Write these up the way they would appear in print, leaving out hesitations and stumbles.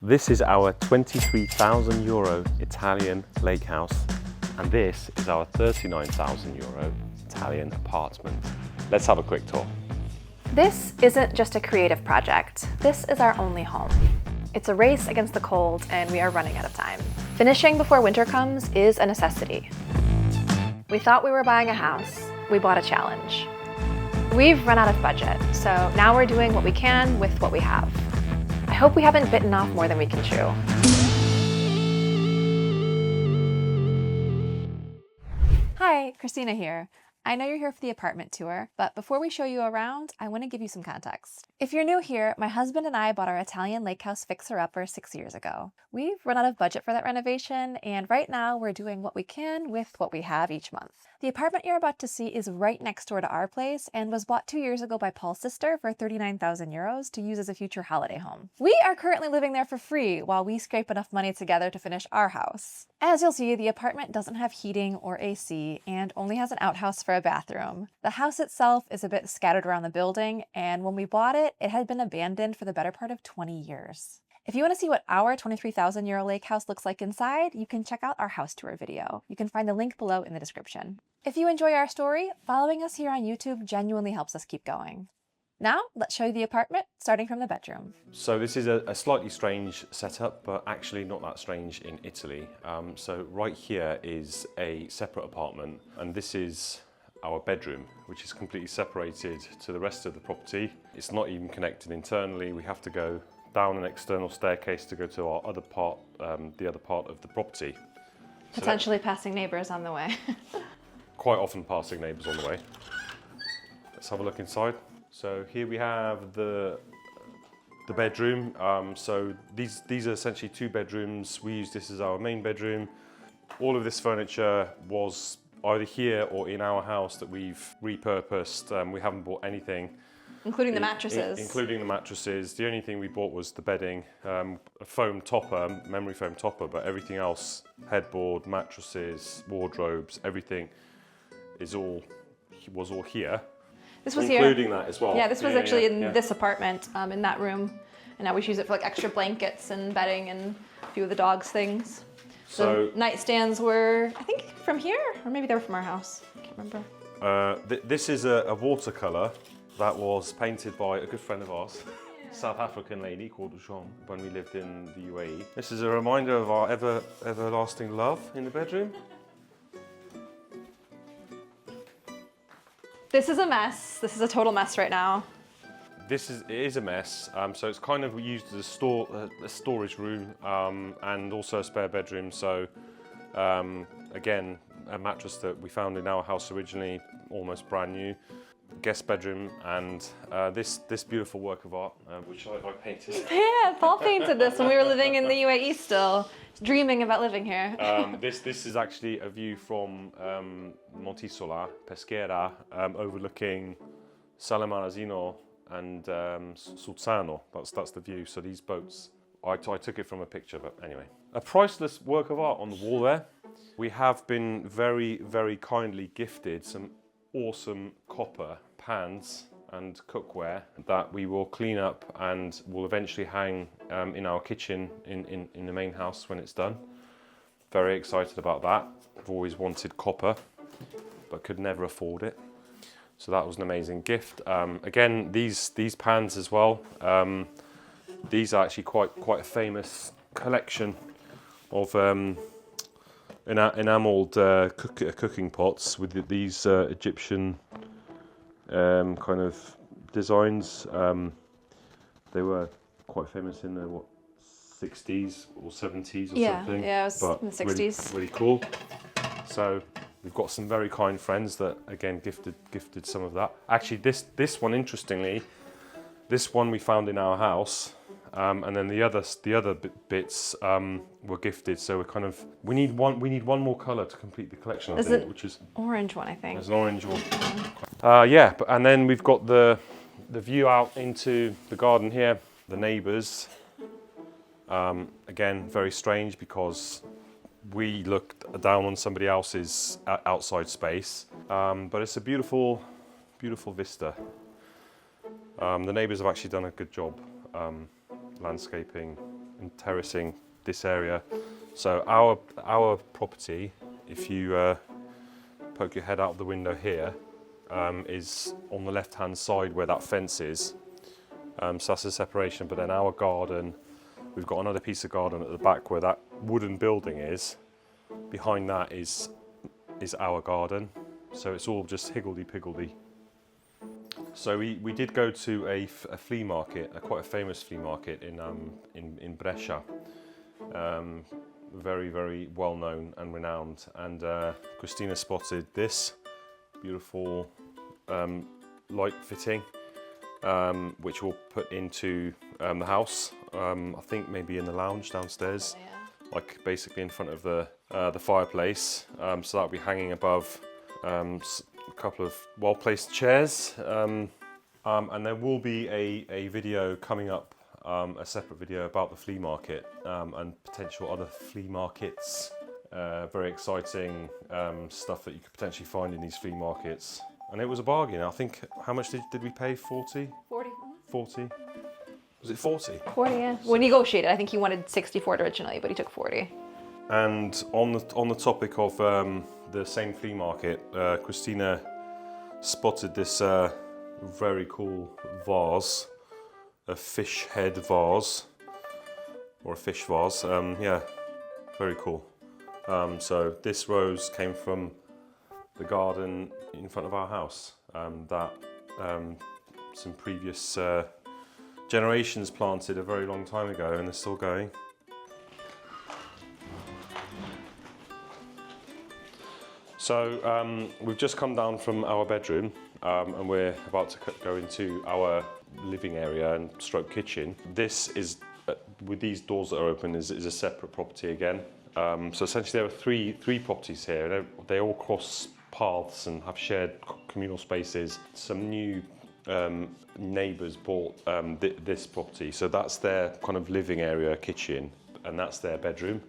This is our €23,000 Italian lake house, and this is our €39,000 Italian apartment. Let's have a quick tour. This isn't just a creative project. This is our only home. It's a race against the cold, and we are running out of time. Finishing before winter comes is a necessity. We thought we were buying a house. We bought a challenge. We've run out of budget, so now we're doing what we can with what we have. I hope we haven't bitten off more than we can chew. Hi, Kristina here. I know you're here for the apartment tour, but before we show you around, I want to give you some context. If you're new here, my husband and I bought our Italian lake house fixer-upper 6 years ago. We've run out of budget for that renovation, and right now we're doing what we can with what we have each month. The apartment you're about to see is right next door to our place and was bought 2 years ago by Paul's sister for €39,000 to use as a future holiday home. We are currently living there for free while we scrape enough money together to finish our house. As you'll see, the apartment doesn't have heating or AC and only has an outhouse for a bathroom. The house itself is a bit scattered around the building, and when we bought it, it had been abandoned for the better part of 20 years. If you want to see what our €23,000 lake house looks like inside, you can check out our house tour video. You can find the link below in the description. If you enjoy our story, following us here on YouTube genuinely helps us keep going. Now, let's show you the apartment, starting from the bedroom. So this is a slightly strange setup, but actually not that strange in Italy. So right here is a separate apartment, and this is our bedroom, which is completely separated to the rest of the property. It's not even connected internally. We have to go down an external staircase to go to our other part, the other part of the property. Potentially passing neighbors on the way. Quite often passing neighbours on the way. Let's have a look inside. So here we have the bedroom. So these are essentially 2 bedrooms. We use this as our main bedroom. All of this furniture was either here or in our house that we've repurposed. We haven't bought anything. Including the mattresses. Including the mattresses. The only thing we bought was the bedding, a foam topper, memory foam topper, but everything else, headboard, mattresses, wardrobes, everything was all here. This was including here. That as well. Yeah, this was actually in this apartment, in that room. And now we use it for like extra blankets and bedding and a few of the dog's things. So the nightstands were, I think, from here, or maybe they were from our house. I can't remember. This is a watercolour that was painted by a good friend of ours, South African lady called Jean, when we lived in the UAE. This is a reminder of our everlasting love in the bedroom. This is a mess. This is a total mess right now. It is a mess. So it's kind of used as a storage room and also a spare bedroom. So again, a mattress that we found in our house originally, almost brand new. Guest bedroom, and this beautiful work of art, which I painted. Yeah, Paul painted this when we were living in the UAE still, dreaming about living here. This is actually a view from Montisola, Peschiera, overlooking Salemarazino and Sulzano. That's the view. So these boats, I took it from a picture, but anyway. A priceless work of art on the wall there. We have been very, very kindly gifted some awesome copper pans and cookware that we will clean up and will eventually hang in our kitchen in the main house when it's done. Very excited about that. I've always wanted copper, but could never afford it. So that was an amazing gift. Again, these pans as well. These are actually quite a famous collection of enamelled cooking pots with these Egyptian kind of designs. They were quite famous in the 60s or 70s or something. Yeah, it was in the 60s. Really cool. So we've got some very kind friends that again gifted some of that. Actually, this one, interestingly, this one we found in our house. And then the other bits were gifted. So we need one more colour to complete the collection. I think, which is orange one, I think. There's an orange one. And then we've got the view out into the garden here. The neighbours, again, very strange because we looked down on somebody else's outside space, but it's a beautiful vista. The neighbours have actually done a good job landscaping and terracing this area. So our property, if you poke your head out the window here, is on the left-hand side where that fence is. So that's the separation. But then our garden, we've got another piece of garden at the back where that wooden building is. Behind that is our garden. So it's all just higgledy-piggledy. So we did go to a flea market, quite a famous flea market in Brescia. Very, very well known and renowned. And Kristina spotted this beautiful light fitting, which we'll put into the house. I think maybe in the lounge downstairs, like basically in front of the fireplace. So that'll be hanging above a couple of well-placed chairs. And there will be a video coming up, a separate video about the flea market and potential other flea markets. Very exciting stuff that you could potentially find in these flea markets. And it was a bargain. I think, how much did we pay? 40? 40. 40? Was it 40? 40, yeah. We negotiated. I think he wanted 64 originally, but he took 40. And on the topic of the same flea market, Kristina spotted this very cool vase, a fish head vase, or a fish vase. Yeah, very cool. So this rose came from the garden in front of our house that some previous generations planted a very long time ago, and they're still going. So we've just come down from our bedroom and we're about to go into our living area and stroke kitchen. This is, with these doors that are open, is a separate property again. So essentially there are three properties here. They all cross paths and have shared communal spaces. Some new neighbours bought this property, so that's their kind of living area, kitchen, and that's their bedroom.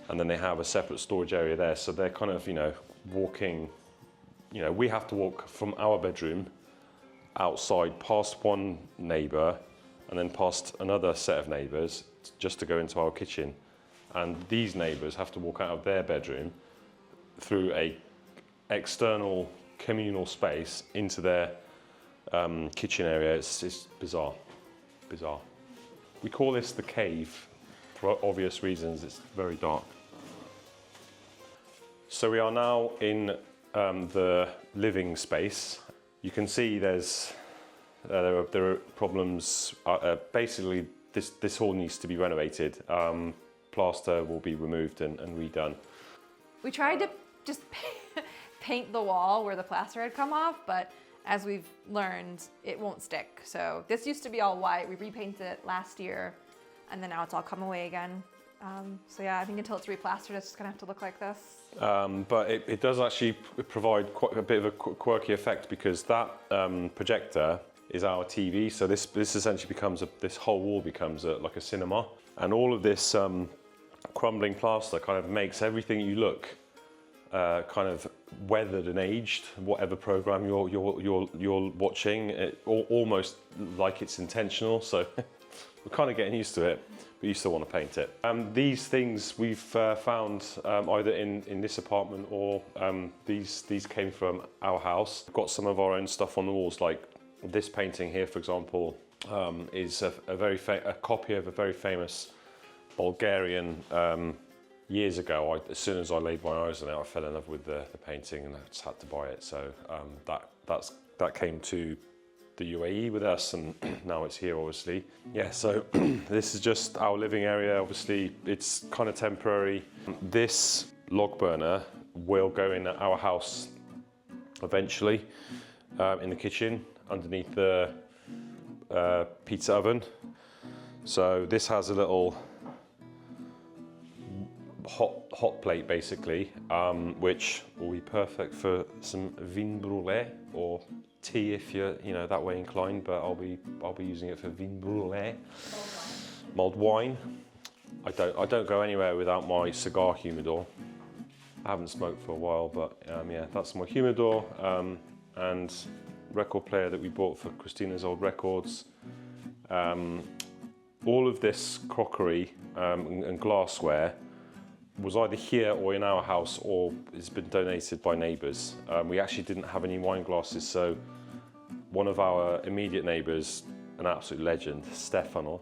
And then they have a separate storage area there, so they're kind of, walking, we have to walk from our bedroom outside past one neighbour and then past another set of neighbours just to go into our kitchen. And these neighbours have to walk out of their bedroom through a external communal space into their kitchen area. It's bizarre. We call this the cave for obvious reasons. It's very dark. So we are now in the living space. You can see there are problems. Basically, this hall needs to be renovated. Plaster will be removed and redone. We tried to just paint the wall where the plaster had come off, but as we've learned, it won't stick. So this used to be all white. We repainted it last year, and then now it's all come away again. So yeah, I think until it's replastered, it's just gonna have to look like this. But it does actually provide quite a bit of a quirky effect, because that projector is our TV. So this essentially becomes this whole wall becomes like a cinema, and all of this crumbling plaster kind of makes everything you look kind of weathered and aged. Whatever program you're watching, almost like it's intentional. So we're kind of getting used to it, but you still want to paint it. These things we've found either in this apartment or these came from our house. We've got some of our own stuff on the walls, like this painting here, for example, is a copy of a very famous Bulgarian. Years ago, as soon as I laid my eyes on it, I fell in love with the painting, and I just had to buy it. So that came to the UAE with us, and now it's here, obviously. Yeah, so this is just our living area. Obviously, it's kind of temporary. This log burner will go in our house eventually, in the kitchen underneath the pizza oven. So this has a little hot plate, basically, which will be perfect for some vin brûlé or tea if you're that way inclined. But I'll be using it for vin brûlé, mulled wine. I don't go anywhere without my cigar humidor. I haven't smoked for a while, but yeah, that's my humidor and record player that we bought for Kristina's old records. all of this crockery and glassware was either here or in our house, or it's been donated by neighbours. We actually didn't have any wine glasses, so one of our immediate neighbours, an absolute legend, Stefano,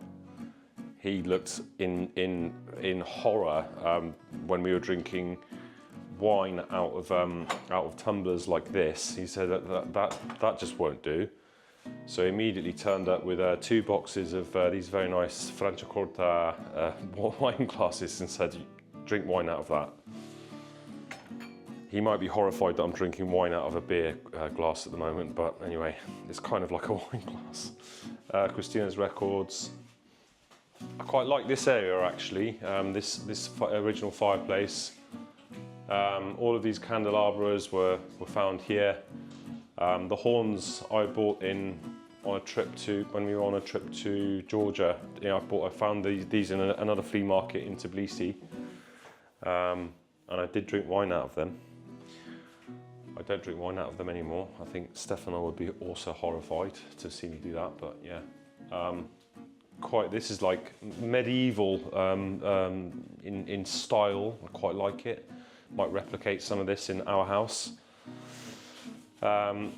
he looked in horror when we were drinking wine out of tumblers like this. He said that just won't do. So he immediately turned up with 2 boxes of these very nice Franciacorta wine glasses and said, drink wine out of that. He might be horrified that I'm drinking wine out of a beer glass at the moment, but anyway, it's kind of like a wine glass. Kristina's records. I quite like this area actually, this original fireplace. All of these candelabras were found here. The horns I bought when we were on a trip to Georgia. You know, I found these in another flea market in Tbilisi, and I did drink wine out of them. I don't drink wine out of them anymore. I think Stefano would be also horrified to see me do that, but yeah. This is like medieval in style. I quite like it. Might replicate some of this in our house.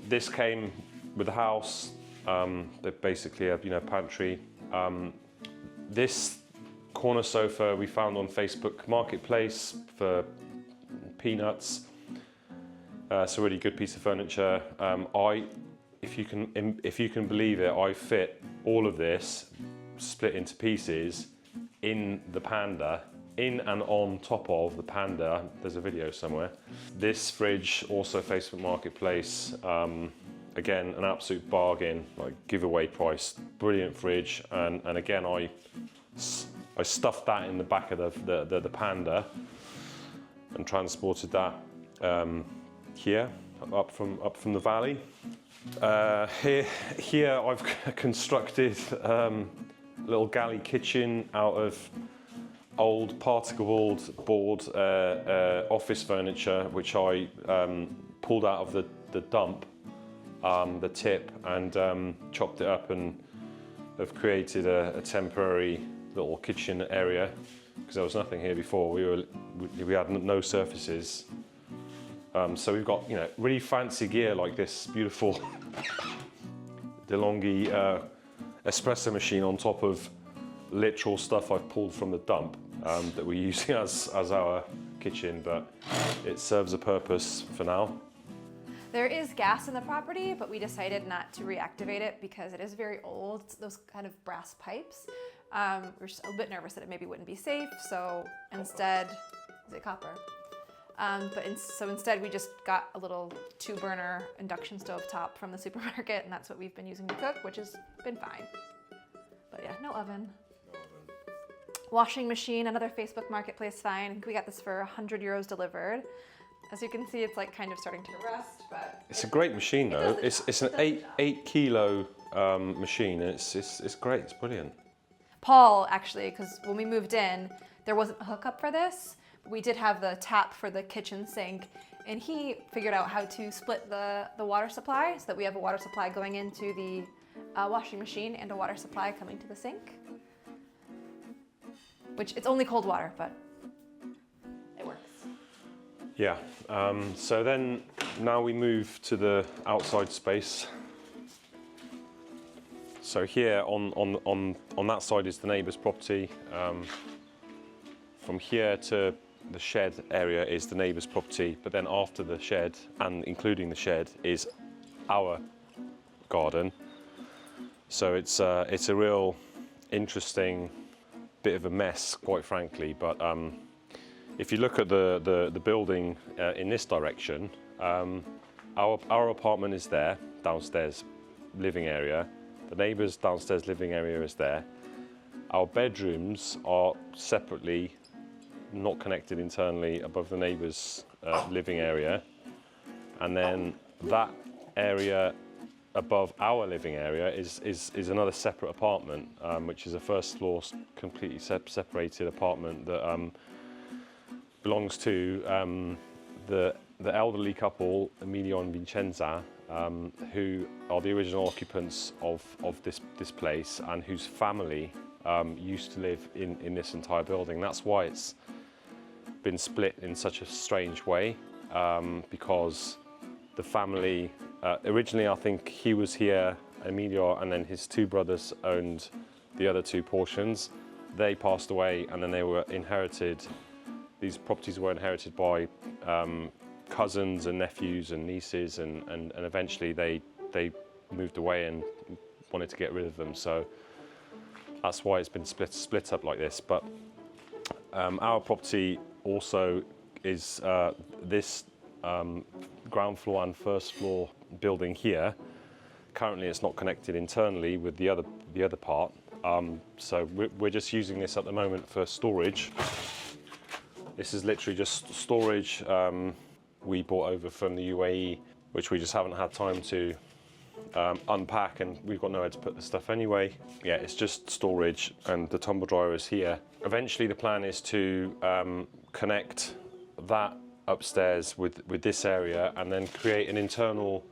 This came with the house. They're basically a pantry. This corner sofa we found on Facebook Marketplace for peanuts. It's a really good piece of furniture. If you can believe it, I fit all of this split into pieces in the Panda, in and on top of the Panda. There's a video somewhere. This fridge, also Facebook Marketplace. Again, an absolute bargain, like giveaway price. Brilliant fridge, and again, I stuffed that in the back of the Panda and transported that here up from the valley. Here I've constructed a little galley kitchen out of old particle board office furniture, which I pulled out of the dump, the tip, and chopped it up, and have created a temporary little kitchen area because there was nothing here before. We had no surfaces. So we've got really fancy gear like this beautiful DeLonghi espresso machine on top of literal stuff I've pulled from the dump that we're using as our kitchen, but it serves a purpose for now. There is gas in the property, but we decided not to reactivate it because it is very old. It's those kind of brass pipes. We're just a bit nervous that it maybe wouldn't be safe, so instead, is it copper? So instead we just got a little 2-burner induction stove top from the supermarket, and that's what we've been using to cook, which has been fine. But yeah, no oven. Washing machine, another Facebook Marketplace find. I think we got this for €100 delivered. As you can see, it's like kind of starting to rust, but it's a great machine though. It's an 8 kilo machine, and it's great. It's brilliant. Paul actually, because when we moved in, there wasn't a hookup for this. We did have the tap for the kitchen sink, and he figured out how to split the water supply so that we have a water supply going into the washing machine and a water supply coming to the sink. Which, it's only cold water, but it works. Yeah, so then now we move to the outside space. So here on that side is the neighbour's property. From here to the shed area is the neighbour's property, but then after the shed, and including the shed, is our garden. So it's a real interesting bit of a mess, quite frankly. But if you look at the building in this direction, our apartment is there, downstairs living area. The neighbour's downstairs living area is there. Our bedrooms are separately, not connected internally, above the neighbour's living area, and then that area above our living area is another separate apartment, which is a first floor completely separated apartment that belongs to the elderly couple Emilio and Vincenza, who are the original occupants of this place, and whose family used to live in this entire building. That's why it's been split in such a strange way, because the family, originally I think he was here, Emilio, and then his two brothers owned the other two portions. They passed away, and then they were inherited. These properties were inherited by cousins and nephews and nieces, and eventually they moved away and wanted to get rid of them. So that's why it's been split up like this. But our property also is this ground floor and first floor building here. Currently it's not connected internally with the other part. So we're just using this at the moment for storage. This is literally just storage we brought over from the UAE, which we just haven't had time to unpack, and we've got nowhere to put the stuff anyway. Yeah, it's just storage, and the tumble dryer is here. Eventually the plan is to connect that upstairs with this area, and then create an internal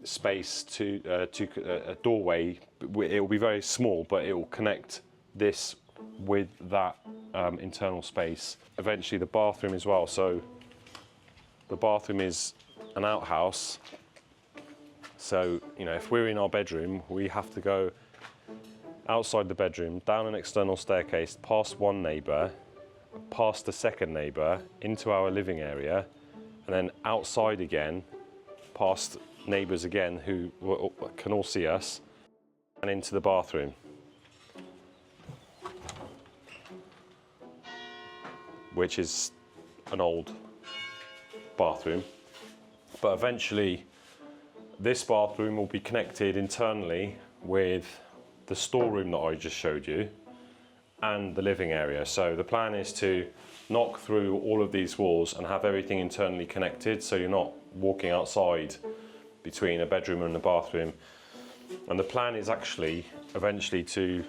space to a doorway. It will be very small, but it will connect this with that internal space. Eventually the bathroom as well. So the bathroom is an outhouse. So, you know, if we're in our bedroom, we have to go outside the bedroom, down an external staircase, past one neighbour, past the second neighbour, into our living area, and then outside again, past neighbours again who can all see us, and into the bathroom, which is an old bathroom. But eventually this bathroom will be connected internally with the storeroom that I just showed you and the living area. So the plan is to knock through all of these walls and have everything internally connected, so you're not walking outside between a bedroom and a bathroom. And the plan is actually eventually to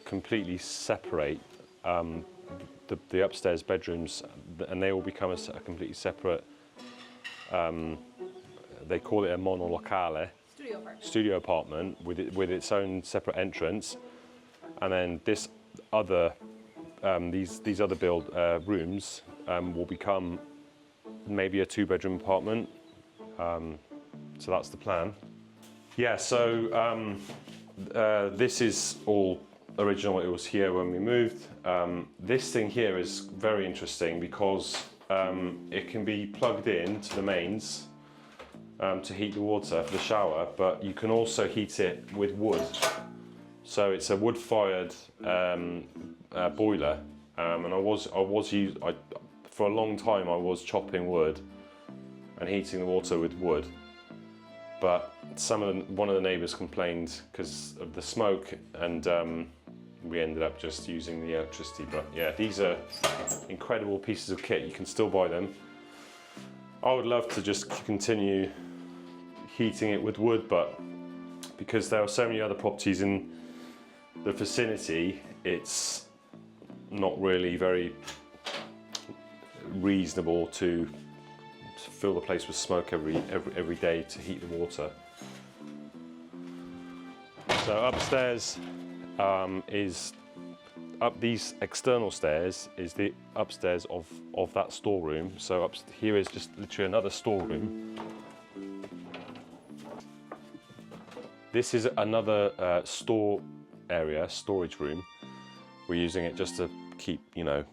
completely separate the upstairs bedrooms, and they will become a completely separate, they call it a monolocale, studio apartment with its own separate entrance. And then this other, these other build rooms will become maybe a 2-bedroom apartment. So that's the plan. Yeah, so this is all original. It was here when we moved. This thing here is very interesting because it can be plugged in to the mains to heat the water for the shower, but you can also heat it with wood. So it's a wood-fired boiler, and for a long time I was chopping wood and heating the water with wood. But one of the neighbours complained because of the smoke, and we ended up just using the electricity. But yeah, these are incredible pieces of kit. You can still buy them. I would love to just continue heating it with wood, but because there are so many other properties in the vicinity, it's not really very reasonable to fill the place with smoke every day to heat the water. So upstairs is up these external stairs is the upstairs of that storeroom. So here is just literally another storeroom. This is another storage room. We're using it just to keep, you know,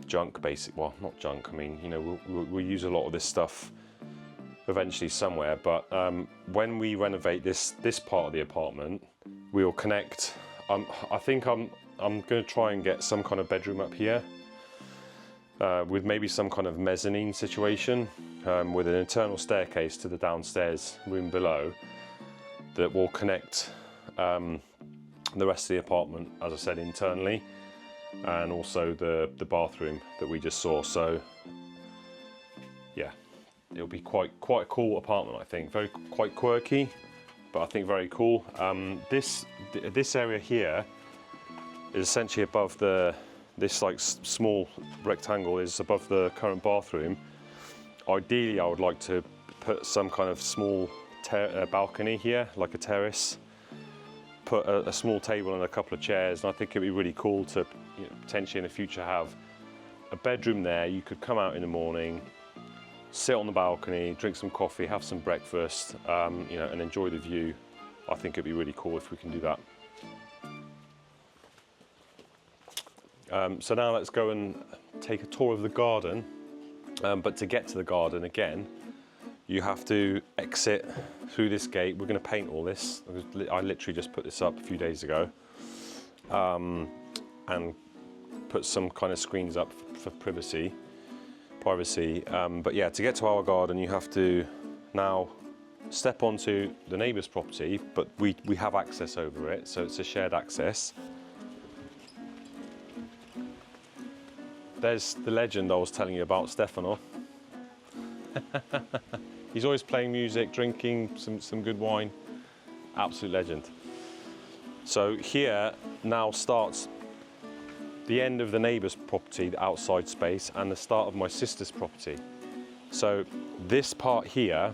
junk well, not junk, I mean, you know, we'll use a lot of this stuff eventually somewhere, but when we renovate this part of the apartment, we'll connect, I think I'm going to try and get some kind of bedroom up here with maybe some kind of mezzanine situation with an internal staircase to the downstairs room below that will connect the rest of the apartment, as I said, internally, and also the bathroom that we just saw. So yeah, it'll be quite a cool apartment, I think. Quite quirky, but I think very cool. This area here is essentially above this like small rectangle is above the current bathroom. Ideally, I would like to put some kind of small balcony here, like a terrace, put a small table and a couple of chairs, and I think it'd be really cool to, you know, potentially in the future have a bedroom there. You could come out in the morning, sit on the balcony, drink some coffee, have some breakfast, you know, and enjoy the view. I think it'd be really cool if we can do that. So now let's go and take a tour of the garden. But to get to the garden again, you have to exit through this gate. We're going to paint all this. I literally just put this up a few days ago, and put some kind of screens up for privacy. But yeah, to get to our garden, you have to now step onto the neighbour's property, but we have access over it, so it's a shared access. There's the legend I was telling you about, Stefano. He's always playing music, drinking some good wine. Absolute legend. So here now starts the end of the neighbour's property, the outside space, and the start of my sister's property. So this part here,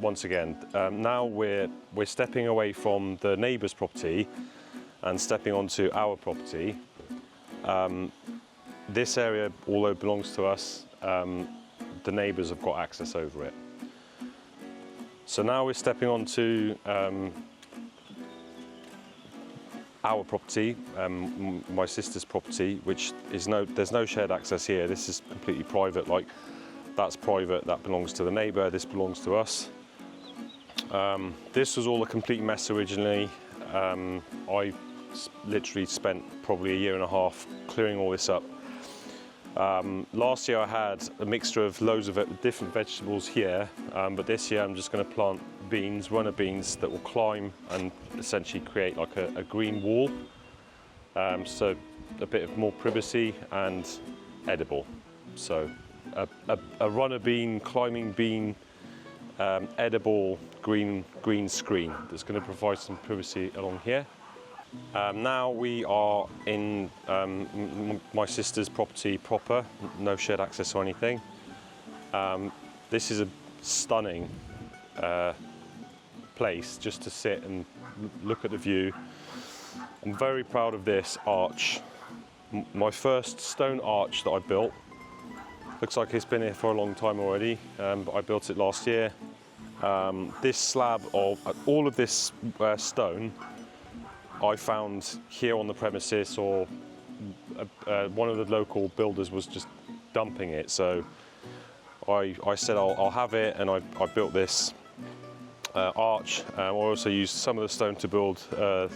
once again, now we're stepping away from the neighbour's property and stepping onto our property. This area, although it belongs to us, the neighbours have got access over it. So now we're stepping onto our property, my sister's property, which is there's no shared access here. This is completely private. Like, that's private, that belongs to the neighbour, this belongs to us. This was all a complete mess originally. I literally spent probably a year and a half clearing all this up. Last year I had a mixture of loads of different vegetables here, but this year I'm just going to plant beans, runner beans, that will climb and essentially create like a green wall. So a bit of more privacy and edible. So a runner bean, climbing bean, edible green screen that's going to provide some privacy along here. Now we are in my sister's property proper, no shared access or anything. This is a stunning place just to sit and look at the view. I'm very proud of this arch. My first stone arch that I built. Looks like it's been here for a long time already, but I built it last year. This slab of all of this stone I found here on the premises, or one of the local builders was just dumping it. So I said I'll have it, and I built this arch. I also used some of the stone to build a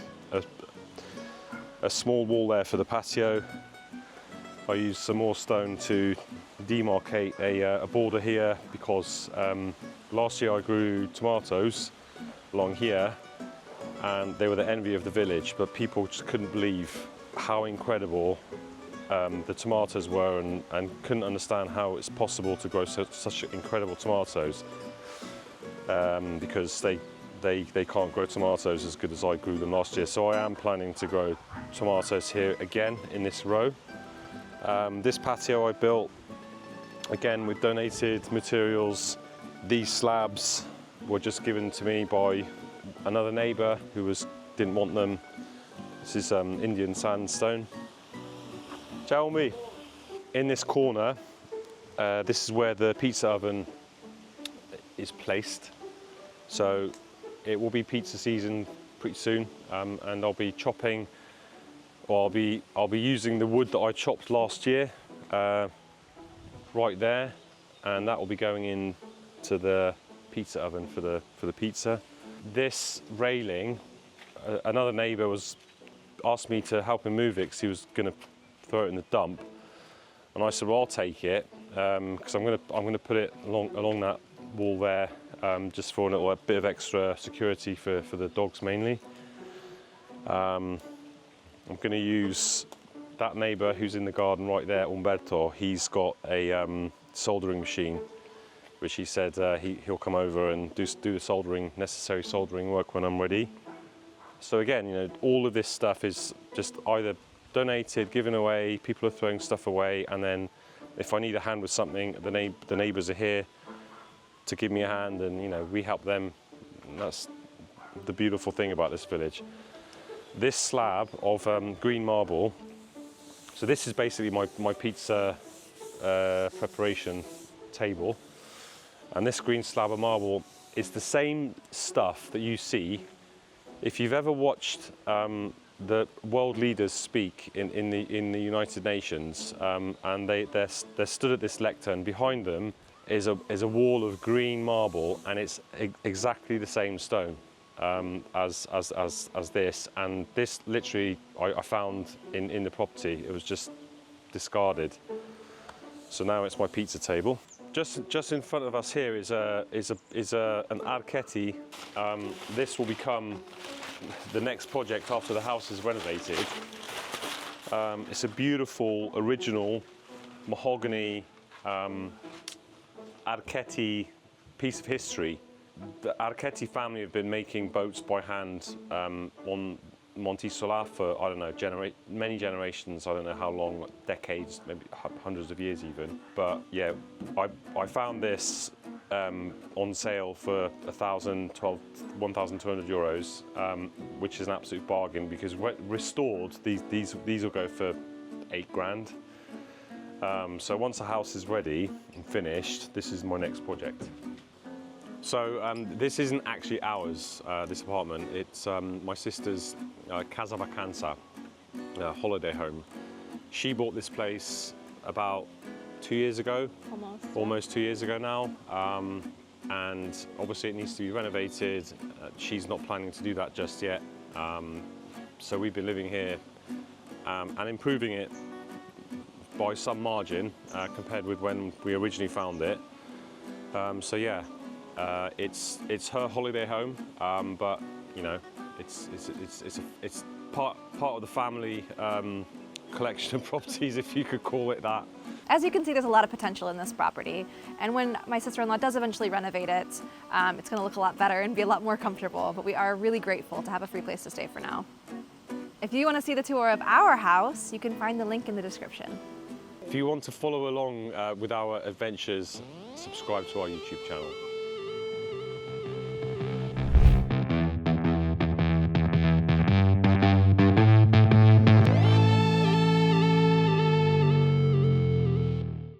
small wall there for the patio. I used some more stone to demarcate a border here, because last year I grew tomatoes along here, and they were the envy of the village, but people just couldn't believe how incredible the tomatoes were, and couldn't understand how it's possible to grow such incredible tomatoes, because they can't grow tomatoes as good as I grew them last year. So I am planning to grow tomatoes here again in this row. This patio I built, again with donated materials. These slabs were just given to me by another neighbour who didn't want them. This is Indian sandstone. Ciao me. In this corner, this is where the pizza oven is placed. So it will be pizza season pretty soon, and I'll be chopping, or I'll be using the wood that I chopped last year right there, and that will be going in to the pizza oven for the pizza. This railing, another neighbour asked me to help him move it because he was going to throw it in the dump, and I said, well, I'll take it, because I'm going to put it along that wall there, just for a bit of extra security for the dogs mainly. I'm going to use that neighbour who's in the garden right there, Umberto. He's got a soldering machine, which he said he'll come over and do the necessary soldering work when I'm ready. So again, you know, all of this stuff is just either donated, given away, people are throwing stuff away, and then if I need a hand with something, the neighbours are here to give me a hand, and you know, we help them. And that's the beautiful thing about this village. this slab of green marble. So this is basically my pizza preparation table. And this green slab of marble is the same stuff that you see if you've ever watched the world leaders speak in the United Nations, and they're stood at this lectern. Behind them is a wall of green marble, and it's exactly the same stone as this. And this literally I found in the property. It was just discarded. So now it's my pizza table. Just in front of us here is an archetti. This will become the next project after the house is renovated. It's a beautiful, original, mahogany archetti piece of history. The Archetti family have been making boats by hand on Monte Solar for, I don't know, many generations. I don't know how long, decades, maybe hundreds of years even. But yeah, I found this on sale for 1,200 euros, which is an absolute bargain, because restored, these will go for 8 grand. So once the house is ready and finished, this is my next project. So this isn't actually ours, this apartment. It's my sister's casa vacanza, holiday home. She bought this place about 2 years ago. Almost 2 years ago now. And obviously it needs to be renovated. She's not planning to do that just yet. So we've been living here and improving it by some margin compared with when we originally found it. So yeah. It's her holiday home, but you know, it's part of the family collection of properties, if you could call it that. As you can see, there's a lot of potential in this property, and when my sister-in-law does eventually renovate it, it's going to look a lot better and be a lot more comfortable. But we are really grateful to have a free place to stay for now. If you want to see the tour of our house, you can find the link in the description. If you want to follow along with our adventures, subscribe to our YouTube channel.